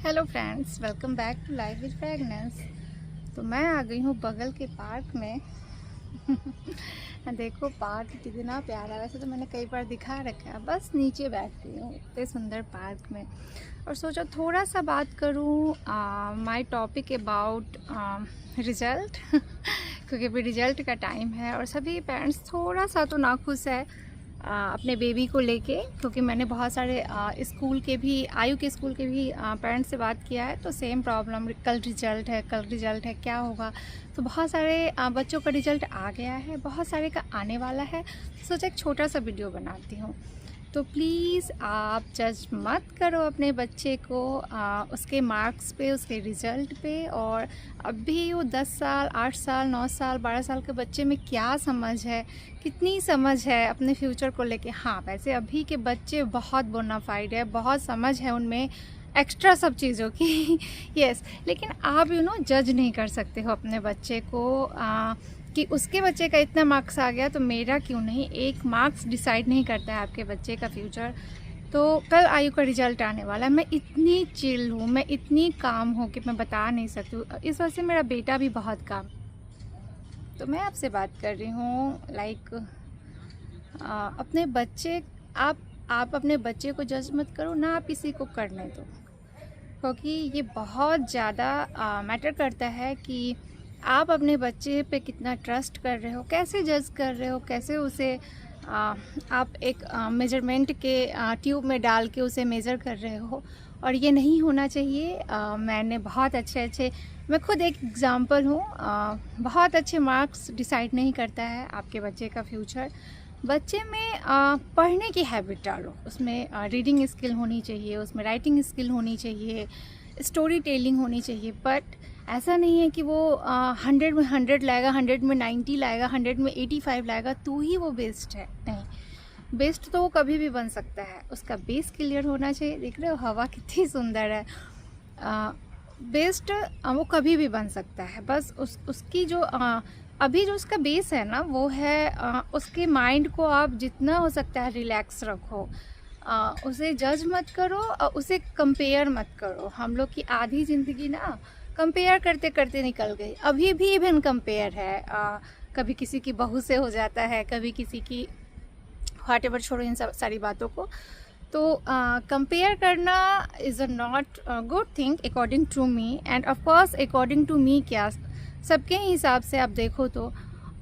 Hello friends, welcome back to life with fragrance. तो मैं आ गई हूँ बगल के पार्क में। देखो पार्क कितना प्यारा। वैसे तो मैंने कई बार दिखा रखा है, बस नीचे बैठती हूँ इतने सुंदर पार्क में और सोचा थोड़ा सा बात करूँ माय टॉपिक अबाउट रिज़ल्ट। क्योंकि अभी रिज़ल्ट का टाइम है और सभी पेरेंट्स थोड़ा सा तो नाखुश है अपने बेबी को लेके। क्योंकि मैंने बहुत सारे स्कूल के भी आयु के स्कूल के भी पेरेंट्स से बात किया है, तो सेम प्रॉब्लम, कल रिज़ल्ट है क्या होगा। तो बहुत सारे बच्चों का रिज़ल्ट आ गया है, बहुत सारे का आने वाला है। सोचा एक छोटा सा वीडियो बनाती हूँ। तो प्लीज़ आप जज मत करो अपने बच्चे को उसके मार्क्स पे, उसके रिज़ल्ट पे। और अभी वो 10 साल, 8 साल, 9 साल, 12 साल के बच्चे में क्या समझ है, कितनी समझ है अपने फ्यूचर को लेके। हाँ, वैसे अभी के बच्चे बहुत बोनाफाइड है, बहुत समझ है उनमें एक्स्ट्रा सब चीज़ों की। यस, लेकिन आप जज नहीं कर सकते हो अपने बच्चे को कि उसके बच्चे का इतना मार्क्स आ गया तो मेरा क्यों नहीं। एक मार्क्स डिसाइड नहीं करता है आपके बच्चे का फ्यूचर। तो कल आयु का रिजल्ट आने वाला है। मैं इतनी चिल हूँ, मैं इतनी काम हूँ कि मैं बता नहीं सकती हूँ। इस वजह से मेरा बेटा भी बहुत काम। तो मैं आपसे बात कर रही हूँ लाइक अपने बच्चे, आप अपने बच्चे को जज मत करो ना, आप किसी को करने दो। क्योंकि ये बहुत ज़्यादा मैटर करता है कि आप अपने बच्चे पे कितना ट्रस्ट कर रहे हो, कैसे जज कर रहे हो, कैसे उसे आप एक मेजरमेंट के ट्यूब में डाल के उसे मेज़र कर रहे हो। और ये नहीं होना चाहिए। मैंने बहुत अच्छे मैं खुद एक एग्ज़ाम्पल हूँ। बहुत अच्छे मार्क्स डिसाइड नहीं करता है आपके बच्चे का फ्यूचर। बच्चे में पढ़ने की हैबिट डालो, उसमें रीडिंग स्किल होनी चाहिए, उसमें राइटिंग स्किल होनी चाहिए, स्टोरी टेलिंग होनी चाहिए। बट ऐसा नहीं है कि वो 100 में 100 लाएगा, 100 में 90 लाएगा, 100 में 85 लाएगा तो ही वो बेस्ट है। नहीं, बेस्ट तो वो कभी भी बन सकता है, उसका बेस क्लियर होना चाहिए। देख रहे हो हवा कितनी सुंदर है। बेस्ट वो कभी भी बन सकता है। बस उसकी जो अभी जो उसका बेस है ना, वो है उसके माइंड को आप जितना हो सकता है रिलैक्स रखो। उसे जज मत करो और उसे कंपेयर मत करो। हम लोग की आधी ज़िंदगी ना कंपेयर करते करते निकल गई। अभी भी इवन कंपेयर है। कभी किसी की बहू से हो जाता है, कभी किसी की, व्हाटएवर, छोड़ो इन सब सारी बातों को। तो कंपेयर करना is a not good thing according to me. And of course according to me क्या, सबके हिसाब से आप देखो तो।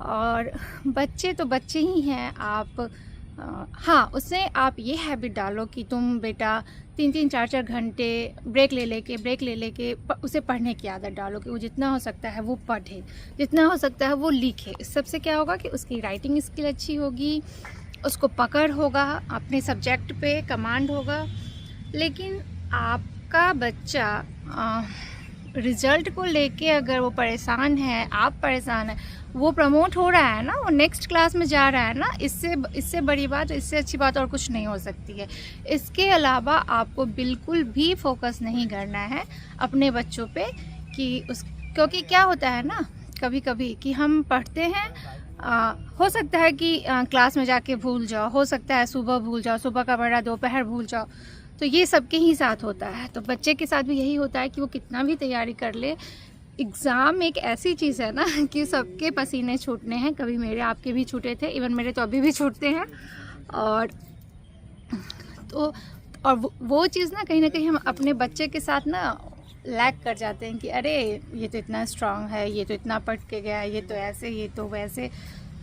और बच्चे तो बच्चे ही हैं। आप हाँ, उससे आप ये हैबिट डालो कि तुम बेटा 3-3, 4-4 घंटे ब्रेक ले लेके उसे पढ़ने की आदत डालो कि वो जितना हो सकता है वो पढ़े, जितना हो सकता है वो लिखे। इस सबसे क्या होगा कि उसकी राइटिंग स्किल अच्छी होगी, उसको पकड़ होगा, अपने सब्जेक्ट पे कमांड होगा। लेकिन आपका बच्चा रिज़ल्ट को लेके अगर वो परेशान है, आप परेशान हैं, वो प्रमोट हो रहा है ना, वो नेक्स्ट क्लास में जा रहा है ना, इससे बड़ी बात, इससे अच्छी बात और कुछ नहीं हो सकती है। इसके अलावा आपको बिल्कुल भी फोकस नहीं करना है अपने बच्चों पे कि क्योंकि क्या होता है ना, कभी कभी कि हम पढ़ते हैं, हो सकता है कि क्लास में जाके भूल जाओ, हो सकता है सुबह भूल जाओ, सुबह का पढ़ा दोपहर भूल जाओ। तो ये सबके ही साथ होता है। तो बच्चे के साथ भी यही होता है कि वो कितना भी तैयारी कर ले, एग्ज़ाम एक ऐसी चीज़ है ना कि सबके पसीने छूटने हैं। कभी मेरे, आपके भी छूटे थे, इवन मेरे तो अभी भी छूटते हैं। और तो वो चीज़ ना कहीं हम अपने बच्चे के साथ ना लैग कर जाते हैं कि अरे ये तो इतना स्ट्रांग है, ये तो इतना पढ़ के गया, ये तो ऐसे, ये तो वैसे।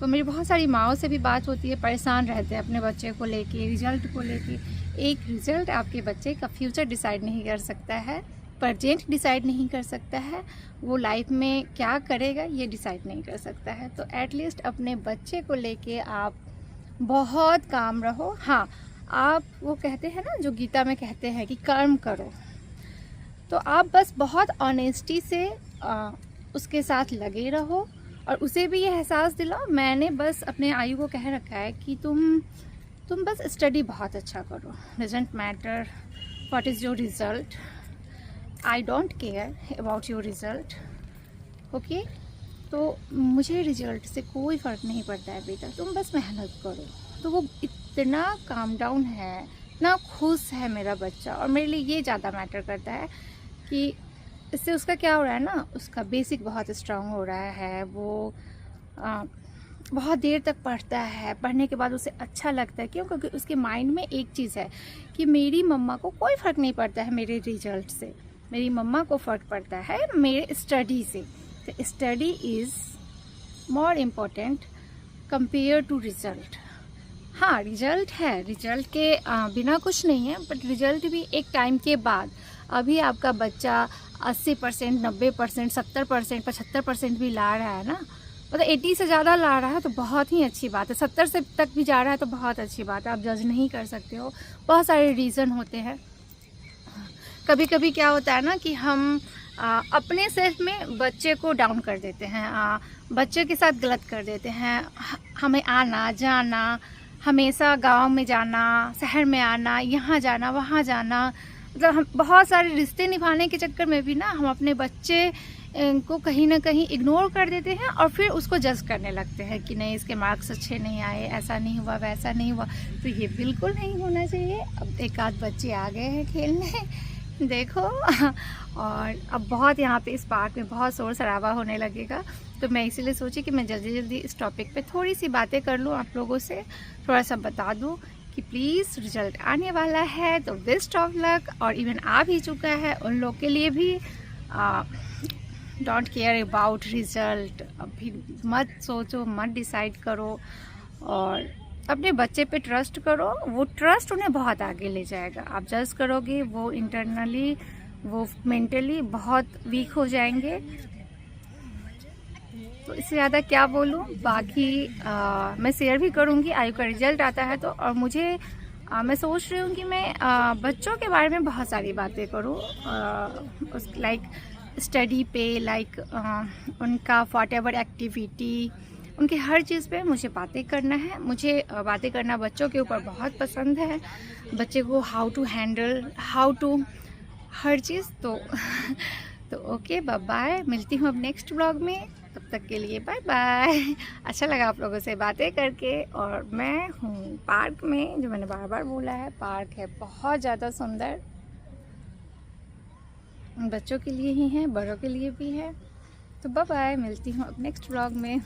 तो मेरी बहुत सारी माँओं से भी बात होती है, परेशान रहते हैं अपने बच्चे को लेके, रिज़ल्ट को लेके। एक रिज़ल्ट आपके बच्चे का फ्यूचर डिसाइड नहीं कर सकता है, प्रेजेंट डिसाइड नहीं कर सकता है, वो लाइफ में क्या करेगा ये डिसाइड नहीं कर सकता है। तो एटलीस्ट अपने बच्चे को लेके आप बहुत काम रहो। हाँ, आप वो कहते हैं ना, जो गीता में कहते हैं कि कर्म करो, तो आप बस बहुत ऑनेस्टी से उसके साथ लगे रहो और उसे भी ये एहसास दिलाओ। मैंने बस अपने आयु को कह रखा है कि तुम बस स्टडी बहुत अच्छा करो, doesn't matter what is your result, I don't care about your result, okay. तो मुझे रिज़ल्ट से कोई फ़र्क नहीं पड़ता है बेटा, तुम बस मेहनत करो। तो वो इतना काम डाउन है, इतना खुश है मेरा बच्चा, और मेरे लिए ये ज़्यादा मैटर करता है कि इससे उसका क्या हो रहा है ना, उसका बेसिक बहुत स्ट्रांग हो रहा है। वो बहुत देर तक पढ़ता है, पढ़ने के बाद उसे अच्छा लगता है। क्यों? क्योंकि उसके माइंड में एक चीज़ है कि मेरी मम्मा को कोई फ़र्क नहीं पड़ता है मेरे रिजल्ट से, मेरी मम्मा को फ़र्क पड़ता है मेरे स्टडी से। तो study is more important compare to result. हाँ, रिजल्ट है, रिजल्ट के बिना कुछ नहीं है, बट रिजल्ट भी एक टाइम के बाद। अभी आपका बच्चा 80%, 90%, 70%, 75% भी ला रहा है ना, मतलब 80 से ज़्यादा ला रहा है तो बहुत ही अच्छी बात है। 70 से तक भी जा रहा है तो बहुत अच्छी बात है। आप जज नहीं कर सकते हो, बहुत सारे रीज़न होते हैं। कभी कभी क्या होता है ना कि हम अपने सेल्फ में बच्चे को डाउन कर देते हैं, बच्चे के साथ गलत कर देते हैं। हमें आना जाना, हमेशा गांव में जाना, शहर में आना, यहाँ जाना वहाँ जाना, मतलब हम बहुत सारे रिश्ते निभाने के चक्कर में भी ना हम अपने बच्चे को कहीं ना कहीं इग्नोर कर देते हैं और फिर उसको जज करने लगते हैं कि नहीं इसके मार्क्स अच्छे नहीं आए, ऐसा नहीं हुआ, वैसा नहीं हुआ। तो ये बिल्कुल नहीं होना चाहिए। अब एक आध बच्चे आ गए हैं खेलने, देखो। और अब बहुत यहाँ पे इस पार्क में बहुत शोर शराबा होने लगेगा, तो मैं इसीलिए सोची कि मैं जल्दी जल्दी इस टॉपिक पे थोड़ी सी बातें कर लूँ, आप लोगों से थोड़ा सा बता दूँ कि प्लीज़ रिजल्ट आने वाला है तो बेस्ट ऑफ लक। और इवन आ भी चुका है, उन लोग के लिए भी डोंट केयर अबाउट रिज़ल्ट। अभी मत सोचो, मत डिसाइड करो और अपने बच्चे पे ट्रस्ट करो। वो ट्रस्ट उन्हें बहुत आगे ले जाएगा। आप जज करोगे, वो इंटरनली, वो मेंटली बहुत वीक हो जाएंगे। तो इससे ज़्यादा क्या बोलूँ। बाकी मैं शेयर भी करूँगी आयु का रिजल्ट आता है तो। और मुझे मैं सोच रही हूँ कि मैं बच्चों के बारे में बहुत सारी बातें करूँ, लाइक स्टडी पे, लाइक उनका व्हाटएवर एक्टिविटी, उनके हर चीज़ पे मुझे बातें करना है। मुझे बातें करना बच्चों के ऊपर बहुत पसंद है। बच्चे को how to handle, how to हर चीज़। तो ओके, बाय बाय, मिलती हूँ अब नेक्स्ट ब्लॉग में। तब तक के लिए बाय बाय। अच्छा लगा आप लोगों से बातें करके। और मैं हूँ पार्क में, जो मैंने बार बार बोला है, पार्क है बहुत ज़्यादा सुंदर, बच्चों के लिए ही है, बड़ों के लिए भी है। तो बाय बाय, मिलती हूँ अब नेक्स्ट ब्लॉग में।